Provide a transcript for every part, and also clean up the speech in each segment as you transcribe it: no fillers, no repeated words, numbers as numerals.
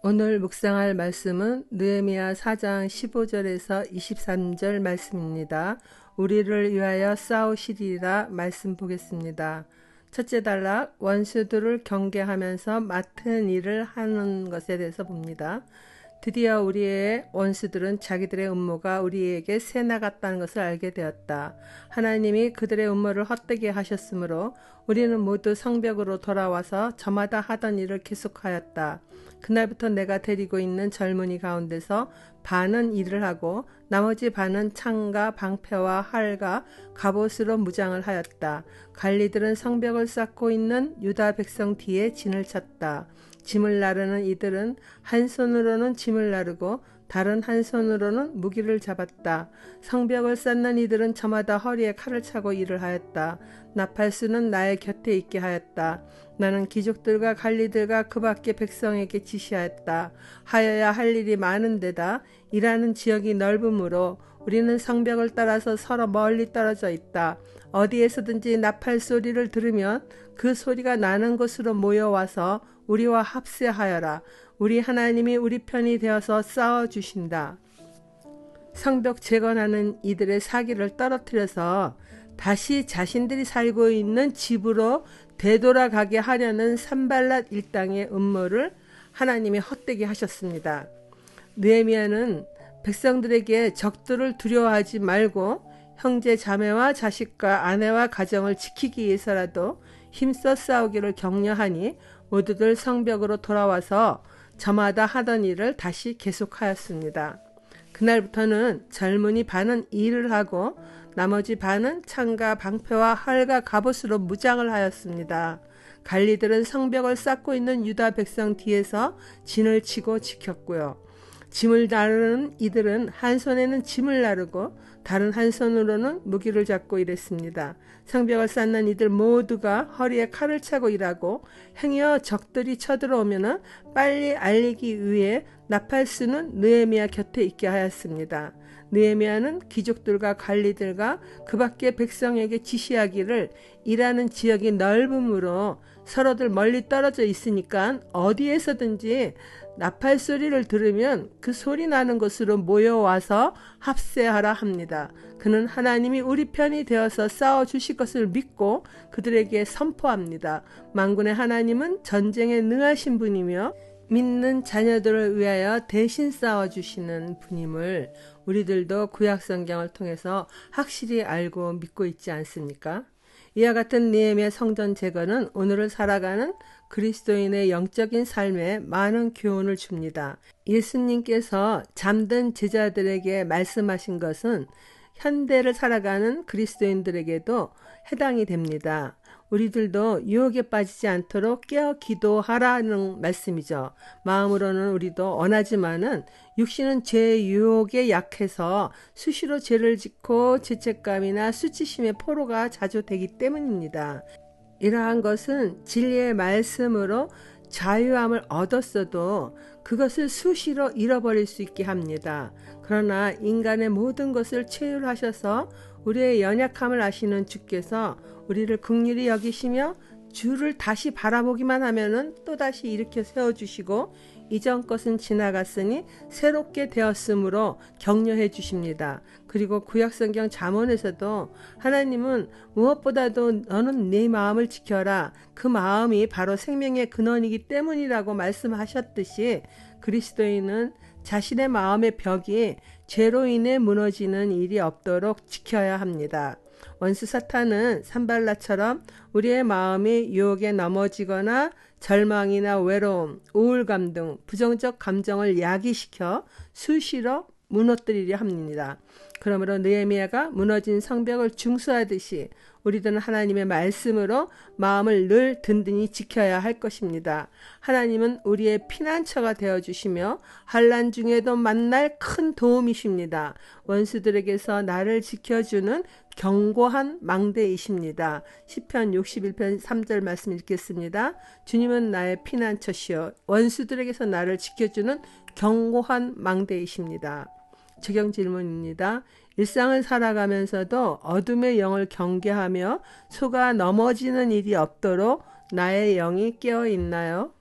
오늘 묵상할 말씀은 느헤미야 4장 15절에서 23절 말씀입니다. 우리를 위하여 싸우시리라 말씀 보겠습니다. 첫째 단락, 원수들을 경계하면서 맡은 일을 하는 것에 대해서 봅니다. 드디어 우리의 원수들은 자기들의 음모가 우리에게 새나갔다는 것을 알게 되었다. 하나님이 그들의 음모를 헛되게 하셨으므로 우리는 모두 성벽으로 돌아와서 저마다 하던 일을 계속하였다. 그날부터 내가 데리고 있는 젊은이 가운데서 반은 일을 하고 나머지 반은 창과 방패와 활과 갑옷으로 무장을 하였다. 관리들은 성벽을 쌓고 있는 유다 백성 뒤에 진을 쳤다. 짐을 나르는 이들은 한 손으로는 짐을 나르고 다른 한 손으로는 무기를 잡았다. 성벽을 쌓는 이들은 저마다 허리에 칼을 차고 일을 하였다. 나팔수는 나의 곁에 있게 하였다. 나는 귀족들과 관리들과 그 밖의 백성에게 지시하였다. 하여야 할 일이 많은데다 일하는 지역이 넓으므로 우리는 성벽을 따라서 서로 멀리 떨어져 있다. 어디에서든지 나팔 소리를 들으면 그 소리가 나는 곳으로 모여와서 우리와 합세하여라. 우리 하나님이 우리 편이 되어서 싸워주신다. 성벽 재건하는 이들의 사기를 떨어뜨려서 다시 자신들이 살고 있는 집으로 되돌아가게 하려는 산발랏 일당의 음모를 하나님이 헛되게 하셨습니다. 느헤미야는 백성들에게 적들을 두려워하지 말고 형제 자매와 자식과 아내와 가정을 지키기 위해서라도 힘써 싸우기를 격려하니 모두들 성벽으로 돌아와서 저마다 하던 일을 다시 계속하였습니다. 그날부터는 젊은이 반은 일을 하고 나머지 반은 창과 방패와 활과 갑옷으로 무장을 하였습니다. 관리들은 성벽을 쌓고 있는 유다 백성 뒤에서 진을 치고 지켰고요. 짐을 나르는 이들은 한 손에는 짐을 나르고 다른 한 손으로는 무기를 잡고 일했습니다. 성벽을 쌓는 이들 모두가 허리에 칼을 차고 일하고 행여 적들이 쳐들어오면 빨리 알리기 위해 나팔수는 느헤미야 곁에 있게 하였습니다. 느헤미야는 귀족들과 관리들과 그 밖의 백성에게 지시하기를 일하는 지역이 넓으므로 서로들 멀리 떨어져 있으니까 어디에서든지 나팔 소리를 들으면 그 소리 나는 곳으로 모여와서 합세하라 합니다. 그는 하나님이 우리 편이 되어서 싸워주실 것을 믿고 그들에게 선포합니다. 만군의 하나님은 전쟁에 능하신 분이며 믿는 자녀들을 위하여 대신 싸워주시는 분임을 우리들도 구약성경을 통해서 확실히 알고 믿고 있지 않습니까? 이와 같은 느헤미야 성전 재건은 오늘을 살아가는 그리스도인의 영적인 삶에 많은 교훈을 줍니다. 예수님께서 잠든 제자들에게 말씀하신 것은 현대를 살아가는 그리스도인들에게도 해당이 됩니다. 우리들도 유혹에 빠지지 않도록 깨어 기도하라는 말씀이죠. 마음으로는 우리도 원하지만은 육신은 죄의 유혹에 약해서 수시로 죄를 짓고 죄책감이나 수치심의 포로가 자주 되기 때문입니다. 이러한 것은 진리의 말씀으로 자유함을 얻었어도 그것을 수시로 잃어버릴 수 있게 합니다. 그러나 인간의 모든 것을 체휼하셔서 우리의 연약함을 아시는 주께서 우리를 긍휼히 여기시며 주를 다시 바라보기만 하면은 또다시 일으켜 세워주시고 이전 것은 지나갔으니 새롭게 되었으므로 격려해 주십니다. 그리고 구약성경 잠언에서도 하나님은 무엇보다도 너는 네 마음을 지켜라. 그 마음이 바로 생명의 근원이기 때문이라고 말씀하셨듯이 그리스도인은 자신의 마음의 벽이 죄로 인해 무너지는 일이 없도록 지켜야 합니다. 원수 사탄은 산발랏처럼 우리의 마음이 유혹에 넘어지거나 절망이나 외로움, 우울감 등 부정적 감정을 야기시켜 수시로 무너뜨리려 합니다. 그러므로 느헤미야가 무너진 성벽을 중수하듯이 우리들은 하나님의 말씀으로 마음을 늘 든든히 지켜야 할 것입니다. 하나님은 우리의 피난처가 되어주시며 환난 중에도 만날 큰 도움이십니다. 원수들에게서 나를 지켜주는 견고한 망대이십니다. 시편 61편 3절 말씀 읽겠습니다. 주님은 나의 피난처시여 원수들에게서 나를 지켜주는 견고한 망대이십니다. 적용 질문입니다. 일상을 살아가면서도 어둠의 영을 경계하며 속아 넘어지는 일이 없도록 나의 영이 깨어 있나요?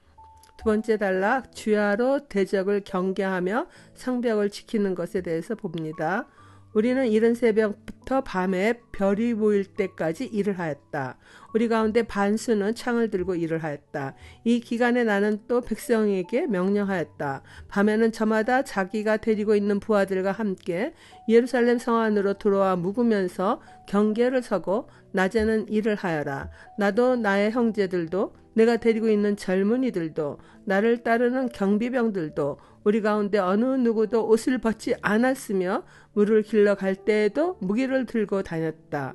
두 번째 단락, 주야로 대적을 경계하며 성벽을 지키는 것에 대해서 봅니다. 우리는 이른 새벽부터 밤에 별이 보일 때까지 일을 하였다. 우리 가운데 반수는 창을 들고 일을 하였다. 이 기간에 나는 또 백성에게 명령하였다. 밤에는 저마다 자기가 데리고 있는 부하들과 함께 예루살렘 성 안으로 들어와 묵으면서 경계를 서고 낮에는 일을 하여라. 나도 나의 형제들도 내가 데리고 있는 젊은이들도 나를 따르는 경비병들도 우리 가운데 어느 누구도 옷을 벗지 않았으며 물을 길러 갈 때에도 무기를 들고 다녔다.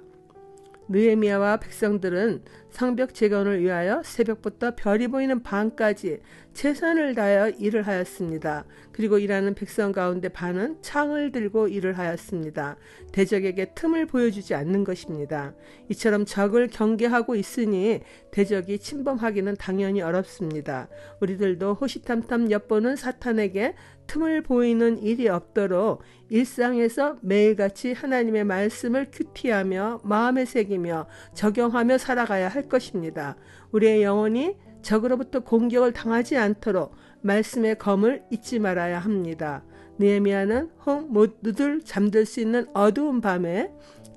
느헤미야와 백성들은 성벽 재건을 위하여 새벽부터 별이 보이는 밤까지 최선을 다하여 일을 하였습니다. 그리고 일하는 백성 가운데 반은 창을 들고 일을 하였습니다. 대적에게 틈을 보여주지 않는 것입니다. 이처럼 적을 경계하고 있으니 대적이 침범하기는 당연히 어렵습니다. 우리들도 호시탐탐 엿보는 사탄에게 틈을 보이는 일이 없도록 일상에서 매일같이 하나님의 말씀을 큐티하며 마음에 새기며 적용하며 살아가야 할 것입니다. 우리의 영혼이 적으로부터 공격을 당하지 않도록 말씀의 검을 잊지 말아야 합니다. 느헤미야는 혹 모두들 잠들 수 있는 어두운 밤에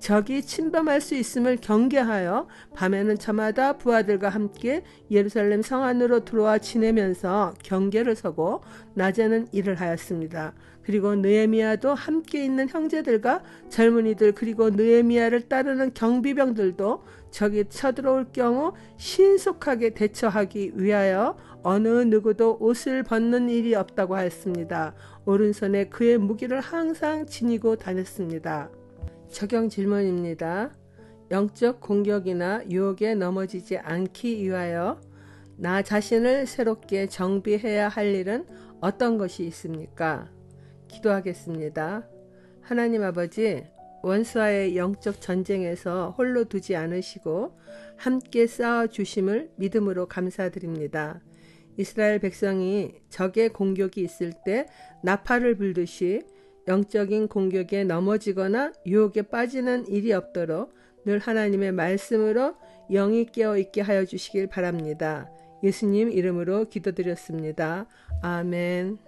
적이 침범할 수 있음을 경계하여 밤에는 저마다 부하들과 함께 예루살렘 성 안으로 들어와 지내면서 경계를 서고 낮에는 일을 하였습니다. 그리고 느헤미야도 함께 있는 형제들과 젊은이들 그리고 느헤미야를 따르는 경비병들도 적이 쳐들어올 경우 신속하게 대처하기 위하여 어느 누구도 옷을 벗는 일이 없다고 하였습니다. 오른손에 그의 무기를 항상 지니고 다녔습니다. 적용 질문입니다. 영적 공격이나 유혹에 넘어지지 않기 위하여 나 자신을 새롭게 정비해야 할 일은 어떤 것이 있습니까? 기도하겠습니다. 하나님 아버지, 원수와의 영적 전쟁에서 홀로 두지 않으시고 함께 싸워주심을 믿음으로 감사드립니다. 이스라엘 백성이 적의 공격이 있을 때 나팔을 불듯이 영적인 공격에 넘어지거나 유혹에 빠지는 일이 없도록 늘 하나님의 말씀으로 영이 깨어있게 하여 주시길 바랍니다. 예수님 이름으로 기도드렸습니다. 아멘.